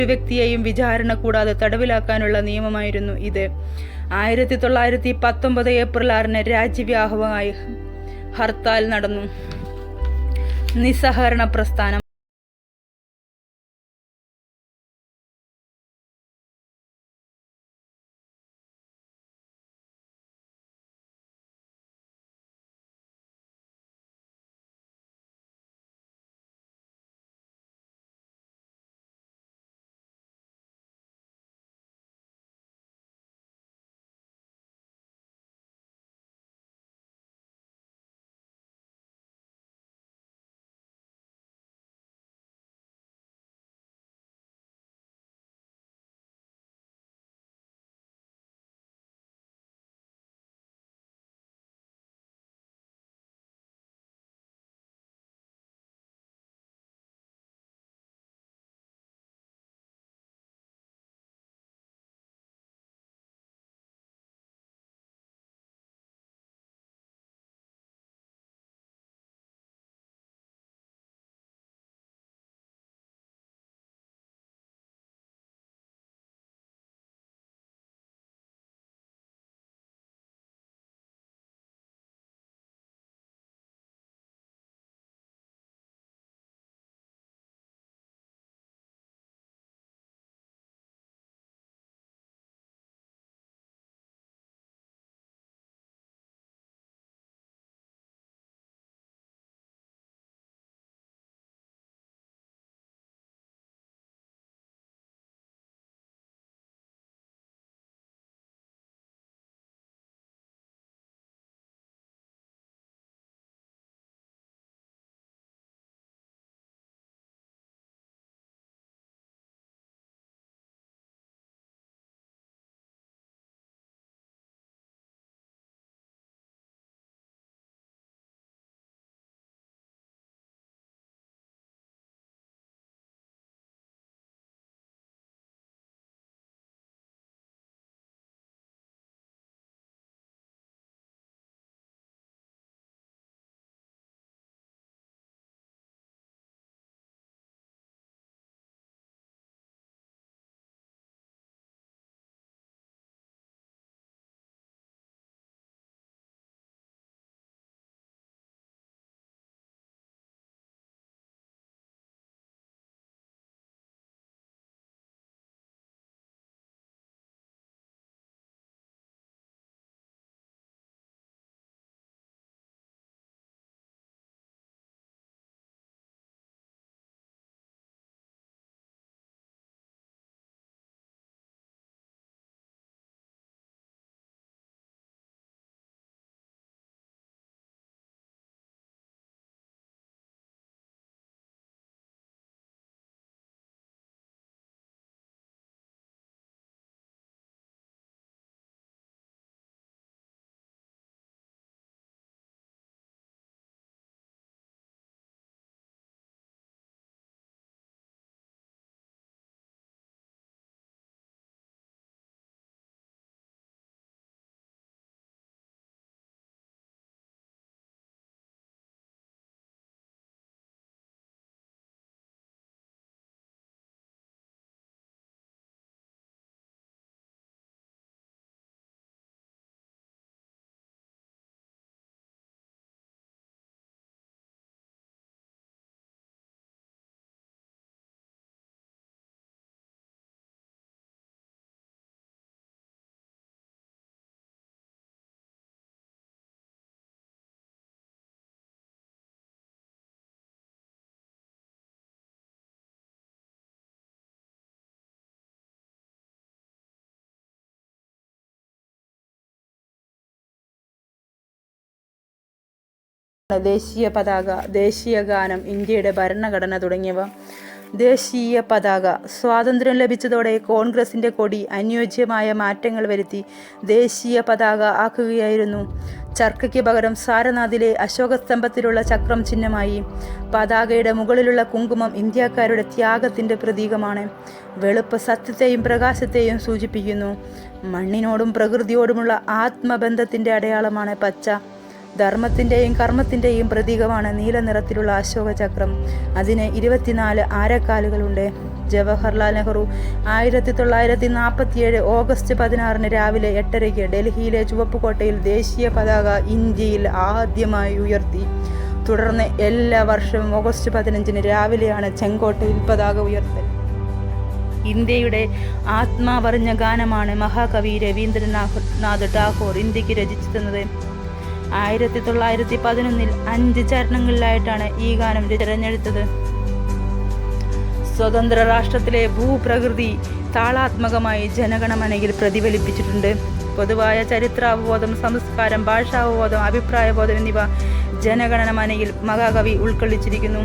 ഒരു വ്യക്തിയെയും വിചാരണ കൂടാതെ തടവിലാക്കാനുള്ള നിയമമായിരുന്നു ഇത്. 1919 ഏപ്രിൽ 6 രാജ്യവ്യാപകമായി ഹർത്താൽ നടന്നു. നിസ്സഹകരണ പ്രസ്ഥാനം ദേശീയ പതാക, ദേശീയ ഗാനം, ഇന്ത്യയുടെ ഭരണഘടന തുടങ്ങിയവ. ദേശീയ പതാക സ്വാതന്ത്ര്യം ലഭിച്ചതോടെ കോൺഗ്രസിൻ്റെ കൊടി അനുയോജ്യമായ മാറ്റങ്ങൾ വരുത്തി ദേശീയ പതാക ആക്കുകയായിരുന്നു. ചർക്കയ്ക്ക് പകരം സാരനാഥിലെ അശോകസ്തംഭത്തിലുള്ള ചക്രം ചിഹ്നമായി. പതാകയുടെ മുകളിലുള്ള കുങ്കുമം ഇന്ത്യക്കാരുടെ ത്യാഗത്തിൻ്റെ പ്രതീകമാണ്. വെളുപ്പ് സത്യത്തെയും പ്രകാശത്തെയും സൂചിപ്പിക്കുന്നു. മണ്ണിനോടും പ്രകൃതിയോടുമുള്ള ആത്മബന്ധത്തിൻ്റെ അടയാളമാണ് പച്ച. ധർമ്മത്തിൻ്റെയും കർമ്മത്തിൻ്റെയും പ്രതീകമാണ് നീല നിറത്തിലുള്ള അശോകചക്രം. അതിന് 24 ആരക്കാലുകളുണ്ട്. ജവഹർലാൽ നെഹ്റു 1947 ഓഗസ്റ്റ് 16 രാവിലെ 8:30 ഡൽഹിയിലെ ചുവപ്പുകോട്ടയിൽ ദേശീയ പതാക ഇന്ത്യയിൽ ആദ്യമായി ഉയർത്തി. തുടർന്ന് എല്ലാ വർഷവും ഓഗസ്റ്റ് 15 രാവിലെയാണ് ചെങ്കോട്ടയിൽ പതാക ഉയർത്തൽ. ഇന്ത്യയുടെ ആത്മാവറിഞ്ഞ ഗാനമാണ് മഹാകവി രവീന്ദ്രനാഥ് ടാഗോർ ഇന്ത്യക്ക് രചിച്ചു തന്നത്. 1911 5 ചരണങ്ങളിലായിട്ടാണ് ഈ ഗാനം തിരഞ്ഞെടുത്തത്. സ്വതന്ത്ര രാഷ്ട്രത്തിലെ ഭൂപ്രകൃതി താളാത്മകമായി ജനഗണമനയിൽ പ്രതിഫലിപ്പിച്ചിട്ടുണ്ട്. പൊതുവായ ചരിത്രാവബോധം, സംസ്കാരം, ഭാഷാവബോധം, അഭിപ്രായബോധം എന്നിവ ജനഗണമനയിൽ മഹാകവി ഉൾക്കൊള്ളിച്ചിരിക്കുന്നു.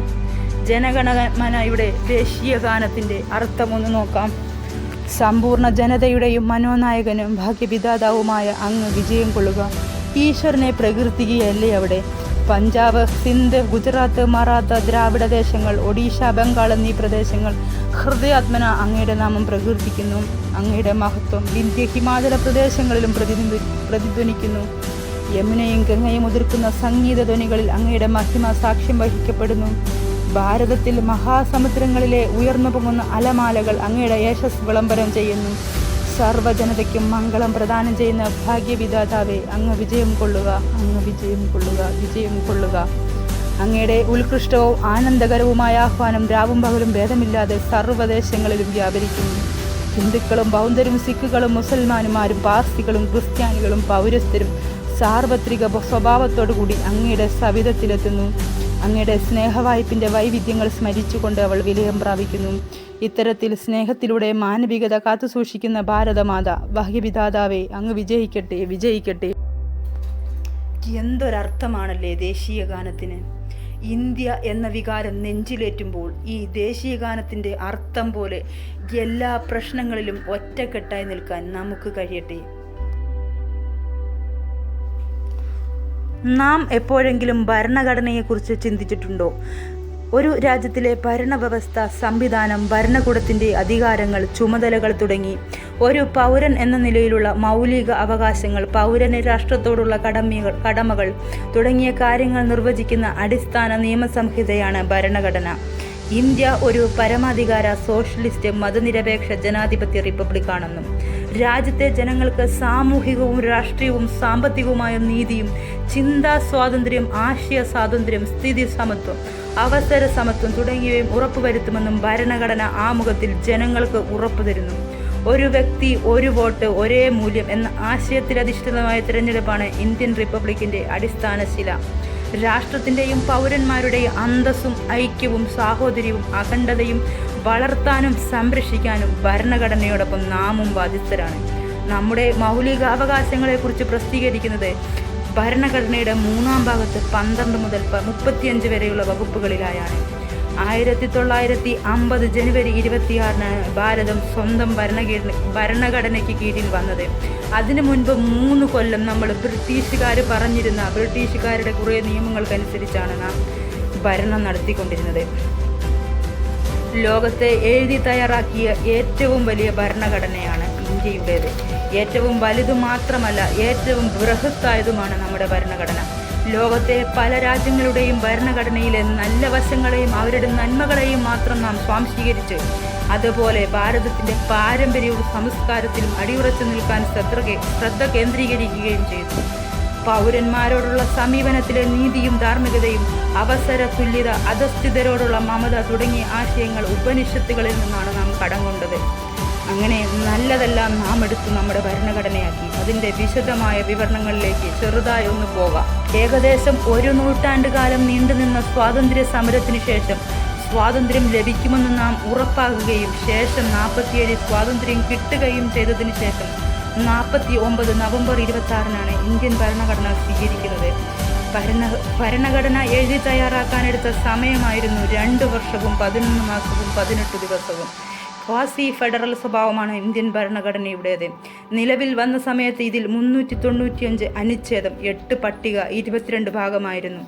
ജനഗണമനയുടെ ദേശീയ ഗാനത്തിൻ്റെ അർത്ഥമൊന്ന് നോക്കാം. സമ്പൂർണ്ണ ജനതയുടെയും മനോനായകനും ഭാഗ്യവിധാതാവുമായ അങ്ങ് വിജയം കൊള്ളുക. ഈശ്വരനെ പ്രകീർത്തിക്കുകയല്ലേ അവിടെ. പഞ്ചാബ്, സിന്ധ്, ഗുജറാത്ത്, മറാത്ത, ദ്രാവിഡ ദേശങ്ങൾ, ഒഡീഷ, ബംഗാൾ എന്നീ പ്രദേശങ്ങൾ ഹൃദയാത്മന അങ്ങയുടെ നാമം പ്രകീർത്തിക്കുന്നു. അങ്ങയുടെ മഹത്വം വിന്ധ്യ ഹിമാചല പ്രദേശങ്ങളിലും പ്രതിധ്വനിക്കുന്നു. യമുനയും ഗംഗയും ഉതിർക്കുന്ന സംഗീത ധ്വനികളിൽ അങ്ങയുടെ മഹിമ സാക്ഷ്യം വഹിക്കപ്പെടുന്നു. ഭാരതത്തിൽ മഹാസമുദ്രങ്ങളിലെ ഉയർന്നു പൊങ്ങുന്ന അലമാലകൾ അങ്ങയുടെ യശസ് വിളംബരം ചെയ്യുന്നു. സർവ്വജനതയ്ക്കും മംഗളം പ്രദാനം ചെയ്യുന്ന ഭാഗ്യവിധാതാവേ, അങ്ങ് വിജയം കൊള്ളുക, അങ്ങ് വിജയം കൊള്ളുക, വിജയം കൊള്ളുക. അങ്ങയുടെ ഉത്കൃഷ്ടവും ആനന്ദകരവുമായ ആഹ്വാനം രാവും പകലും ഭേദമില്ലാതെ സർവ്വദേശങ്ങളിലും വ്യാപരിക്കുന്നു. ഹിന്ദുക്കളും ബൗദ്ധരും സിഖുകളും മുസൽമാന്മാരും പാർസികളും ക്രിസ്ത്യാനികളും പൗരസ്ത്യരും സാർവത്രിക സ്വഭാവത്തോടുകൂടി അങ്ങയുടെ സവിധത്തിലെത്തുന്നു. അങ്ങയുടെ സ്നേഹവായ്പിൻ്റെ വൈവിധ്യങ്ങൾ സ്മരിച്ചുകൊണ്ട് അവൾ വിലയം പ്രാപിക്കുന്നു. ഇത്തരത്തിൽ സ്നേഹത്തിലൂടെ മാനവികത കാത്തുസൂക്ഷിക്കുന്ന ഭാരതമാത ഭാഗ്യവിധാതാവേ, അങ്ങ് വിജയിക്കട്ടെ, വിജയിക്കട്ടെ. എന്തൊരർത്ഥമാണല്ലേ ദേശീയ ഗാനത്തിന്. ഇന്ത്യ എന്ന വികാരം നെഞ്ചിലേറ്റുമ്പോൾ ഈ ദേശീയ ഗാനത്തിൻ്റെ അർത്ഥം പോലെ എല്ലാ പ്രശ്നങ്ങളിലും ഒറ്റക്കെട്ടായി നിൽക്കാൻ നമുക്ക് കഴിയട്ടെ. നാം എപ്പോഴെങ്കിലും ഭരണഘടനയെക്കുറിച്ച് ചിന്തിച്ചിട്ടുണ്ടോ? ഒരു രാജ്യത്തിലെ ഭരണവ്യവസ്ഥ, സംവിധാനം, ഭരണകൂടത്തിൻ്റെ അധികാരങ്ങൾ, ചുമതലകൾ തുടങ്ങി ഒരു പൗരൻ എന്ന നിലയിലുള്ള മൗലിക അവകാശങ്ങൾ, പൗരന് രാഷ്ട്രത്തോടുള്ള കടമകൾ തുടങ്ങിയ കാര്യങ്ങൾ നിർവചിക്കുന്ന അടിസ്ഥാന നിയമസംഹിതയാണ് ഭരണഘടന. ഇന്ത്യ ഒരു പരമാധികാര സോഷ്യലിസ്റ്റ് മതനിരപേക്ഷ ജനാധിപത്യ റിപ്പബ്ലിക്കാണെന്നും രാജ്യത്തെ ജനങ്ങൾക്ക് സാമൂഹികവും രാഷ്ട്രീയവും സാമ്പത്തികവുമായ നീതിയും ചിന്താ സ്വാതന്ത്ര്യം, ആശയ സ്വാതന്ത്ര്യം, സ്ഥിതി സമത്വം, അവസര സമത്വം തുടങ്ങിയവയും ഉറപ്പുവരുത്തുമെന്നും ഭരണഘടന ആമുഖത്തിൽ ജനങ്ങൾക്ക് ഉറപ്പു തരുന്നു. ഒരു വ്യക്തി ഒരു വോട്ട് ഒരേ മൂല്യം എന്ന ആശയത്തിലധിഷ്ഠിതമായ തിരഞ്ഞെടുപ്പാണ് ഇന്ത്യൻ റിപ്പബ്ലിക്കിൻ്റെ അടിസ്ഥാന ശില. രാഷ്ട്രത്തിൻ്റെയും പൗരന്മാരുടെയും അന്തസ്സും ഐക്യവും സാഹോദര്യവും അഖണ്ഡതയും വളർത്താനും സംരക്ഷിക്കാനും ഭരണഘടനയോടൊപ്പം നാമും ബാധ്യസ്ഥരാണ്. നമ്മുടെ മൗലിക അവകാശങ്ങളെക്കുറിച്ച് പ്രസിദ്ധീകരിക്കുന്നത് ഭരണഘടനയുടെ 3-ാം ഭാഗത്ത് 12 മുതൽ 35 വരെയുള്ള വകുപ്പുകളിലായാണ്. 1950 ജനുവരി 26 ഭാരതം സ്വന്തം ഭരണഘടനയ്ക്ക് കീഴിൽ വന്നത്. അതിനു മുൻപ് 3 കൊല്ലം നമ്മൾ ബ്രിട്ടീഷുകാർ പറഞ്ഞിരുന്ന ബ്രിട്ടീഷുകാരുടെ കുറേ നിയമങ്ങൾക്കനുസരിച്ചാണ് നാം ഭരണം നടത്തിക്കൊണ്ടിരുന്നത്. ലോകത്തെ എഴുതി തയ്യാറാക്കിയ ഏറ്റവും വലിയ ഭരണഘടനയാണ് ഇന്ത്യയുടേത്. ഏറ്റവും വലുതു മാത്രമല്ല, ഏറ്റവും ബൃഹത്തായതുമാണ് നമ്മുടെ ഭരണഘടന. ലോകത്തെ പല രാജ്യങ്ങളുടെയും ഭരണഘടനയിലെ നല്ല വശങ്ങളെയും അവരുടെ നന്മകളെയും മാത്രം നാം സ്വാംശീകരിച്ച് അതുപോലെ ഭാരതത്തിൻ്റെ പാരമ്പര്യവും സംസ്കാരത്തിലും അടിയുറച്ചു നിൽക്കാൻ ശ്രദ്ധ കേന്ദ്രീകരിക്കുകയും ചെയ്തു. പൗരന്മാരോടുള്ള സമീപനത്തിലെ നീതിയും ധാർമ്മികതയും അവസര തുല്യത, അധസ്ഥിതരോടുള്ള മമത തുടങ്ങിയ ആശയങ്ങൾ ഉപനിഷത്തുകളിൽ നിന്നാണ് നാം കടം കൊണ്ടത്. അങ്ങനെ നല്ലതെല്ലാം നാം എടുത്തു നമ്മുടെ ഭരണഘടനയാക്കി. അതിൻ്റെ വിശദമായ വിവരണങ്ങളിലേക്ക് ചെറുതായി ഒന്ന് പോകാം. ഏകദേശം 1 നൂറ്റാണ്ട് കാലം നീണ്ടുനിന്ന സ്വാതന്ത്ര്യ സമരത്തിനു ശേഷം സ്വാതന്ത്ര്യം ലഭിക്കുമെന്ന് നാം ഉറപ്പാക്കുകയും ശേഷം 47 സ്വാതന്ത്ര്യം കിട്ടുകയും ചെയ്തതിനു ശേഷം 49 നവംബർ 26 ഇന്ത്യൻ ഭരണഘടന സ്വീകരിക്കുന്നത്. ഭരണഘടന എഴുതി തയ്യാറാക്കാനെടുത്ത സമയമായിരുന്നു 2 വർഷവും 11 മാസവും 18 ദിവസവും. ക്വാസി ഫെഡറൽ സ്വഭാവമാണ് ഇന്ത്യൻ ഭരണഘടനയുടേത്. നിലവിൽ വന്ന സമയത്ത് ഇതിൽ 395 അനുച്ഛേദം, 8 പട്ടിക, 22 ഭാഗമായിരുന്നു.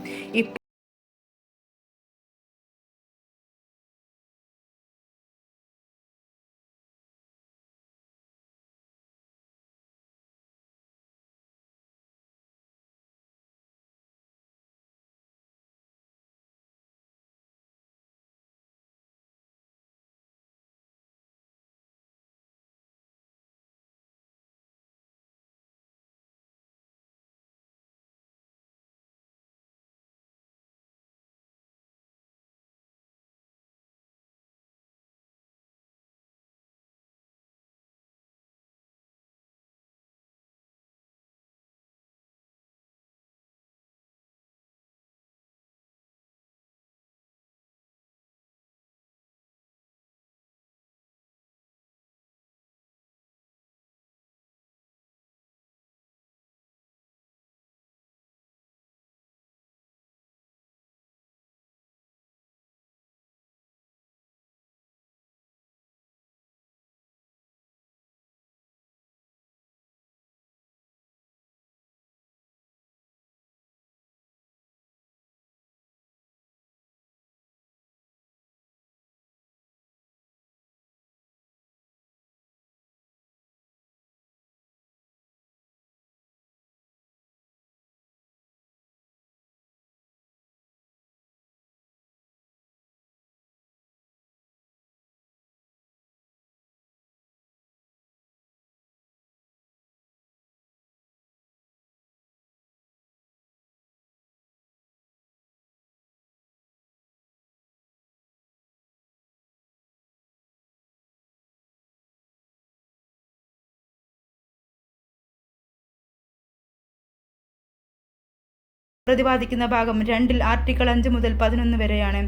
പ്രതിപാദിക്കുന്ന ഭാഗം 2 ആർട്ടിക്കിൾ 5 മുതൽ 11 വരെയാണ്.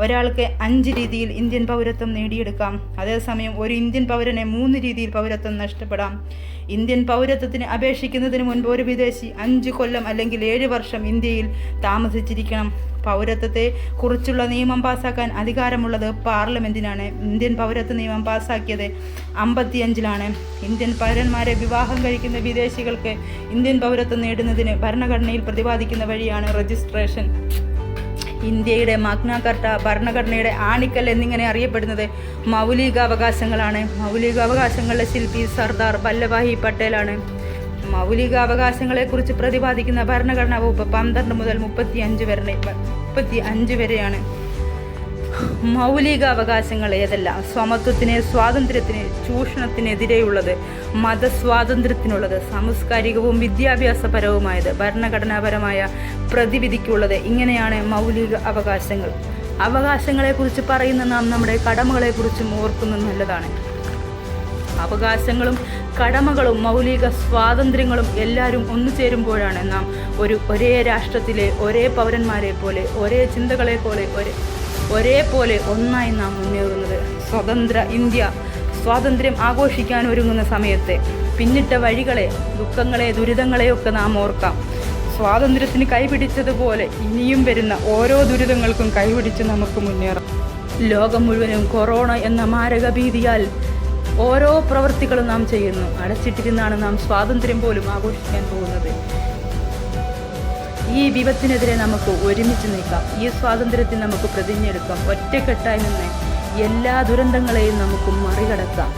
ഒരാൾക്ക് 5 രീതിയിൽ ഇന്ത്യൻ പൗരത്വം നേടിയെടുക്കാം. അതേസമയം ഒരു ഇന്ത്യൻ പൗരനെ 3 രീതിയിൽ പൗരത്വം നഷ്ടപ്പെടാം. ഇന്ത്യൻ പൗരത്വത്തിന് അപേക്ഷിക്കുന്നതിന് മുൻപ് ഒരു വിദേശി 5 കൊല്ലം അല്ലെങ്കിൽ 7 വർഷം ഇന്ത്യയിൽ താമസിച്ചിരിക്കണം. പൗരത്വത്തെ കുറിച്ചുള്ള നിയമം പാസാക്കാൻ അധികാരമുള്ളത് പാർലമെന്റിനാണ്. ഇന്ത്യൻ പൗരത്വ നിയമം പാസാക്കിയത് 55-ലാണ്. ഇന്ത്യൻ പൗരന്മാരെ വിവാഹം കഴിക്കുന്ന വിദേശികൾക്ക് ഇന്ത്യൻ പൗരത്വം നേടുന്നതിന് ഭരണഘടനയിൽ പ്രതിപാദിക്കുന്ന വഴിയാണ് രജിസ്ട്രേഷൻ. ഇന്ത്യയുടെ മഗ്ന കാർട്ട, ഭരണഘടനയുടെ ആണിക്കൽ എന്നിങ്ങനെ അറിയപ്പെടുന്നത് മൗലികാവകാശങ്ങളാണ്. മൗലികാവകാശങ്ങളുടെ ശില്പി സർദാർ വല്ലഭായി പട്ടേലാണ്. മൗലികാവകാശങ്ങളെക്കുറിച്ച് പ്രതിപാദിക്കുന്ന ഭരണഘടനാ വകുപ്പ് 12 മുതൽ 35 വരെയാണ്. മൗലികാവകാശങ്ങൾ ഏതെല്ലാം? സമത്വത്തിന്, സ്വാതന്ത്ര്യത്തിന്, ചൂഷണത്തിനെതിരെയുള്ളത്, മതസ്വാതന്ത്ര്യത്തിനുള്ളത്, സാംസ്കാരികവും വിദ്യാഭ്യാസപരവുമായത്, ഭരണഘടനാപരമായ പ്രതിവിധിക്കുള്ളത്. ഇങ്ങനെയാണ് മൗലിക അവകാശങ്ങൾ. അവകാശങ്ങളെക്കുറിച്ച് പറയുന്ന നാം നമ്മുടെ കടമകളെക്കുറിച്ചും ഓർക്കുന്നത് നല്ലതാണ്. അവകാശങ്ങളും കടമകളും മൗലിക സ്വാതന്ത്ര്യങ്ങളും എല്ലാവരും ഒന്നു ചേരുമ്പോഴാണ് നാം ഒരേ രാഷ്ട്രത്തിലെ ഒരേ പൗരന്മാരെ പോലെ, ഒരേ ചിന്തകളെ പോലെ, ഒരേപോലെ ഒന്നായി നാം മുന്നേറുന്നത്. സ്വതന്ത്ര ഇന്ത്യ സ്വാതന്ത്ര്യം ആഘോഷിക്കാൻ ഒരുങ്ങുന്ന സമയത്ത് പിന്നിട്ട വഴികളെ, ദുഃഖങ്ങളെ, ദുരിതങ്ങളെയൊക്കെ നാം ഓർക്കാം. സ്വാതന്ത്ര്യത്തിന് കൈപിടിച്ചതുപോലെ ഇനിയും വരുന്ന ഓരോ ദുരിതങ്ങൾക്കും കൈപിടിച്ച് നമുക്ക് മുന്നേറാം. ലോകം മുഴുവനും കൊറോണ എന്ന മാരകഭീതിയാൽ ഓരോ പ്രവൃത്തികളും നാം ചെയ്യുന്നു. അടച്ചിട്ടിരുന്നാണ് നാം സ്വാതന്ത്ര്യം പോലും ആഘോഷിക്കാൻ പോകുന്നത്. ഈ വിപത്തിനെതിരെ നമുക്ക് ഒരുമിച്ച് നിൽക്കാം. ഈ സ്വാതന്ത്ര്യത്തിൽ നമുക്ക് പ്രതിജ്ഞയെടുക്കാം. ഒറ്റക്കെട്ടായി നിന്ന് എല്ലാ ദുരന്തങ്ങളെയും നമുക്ക് മറികടക്കാം.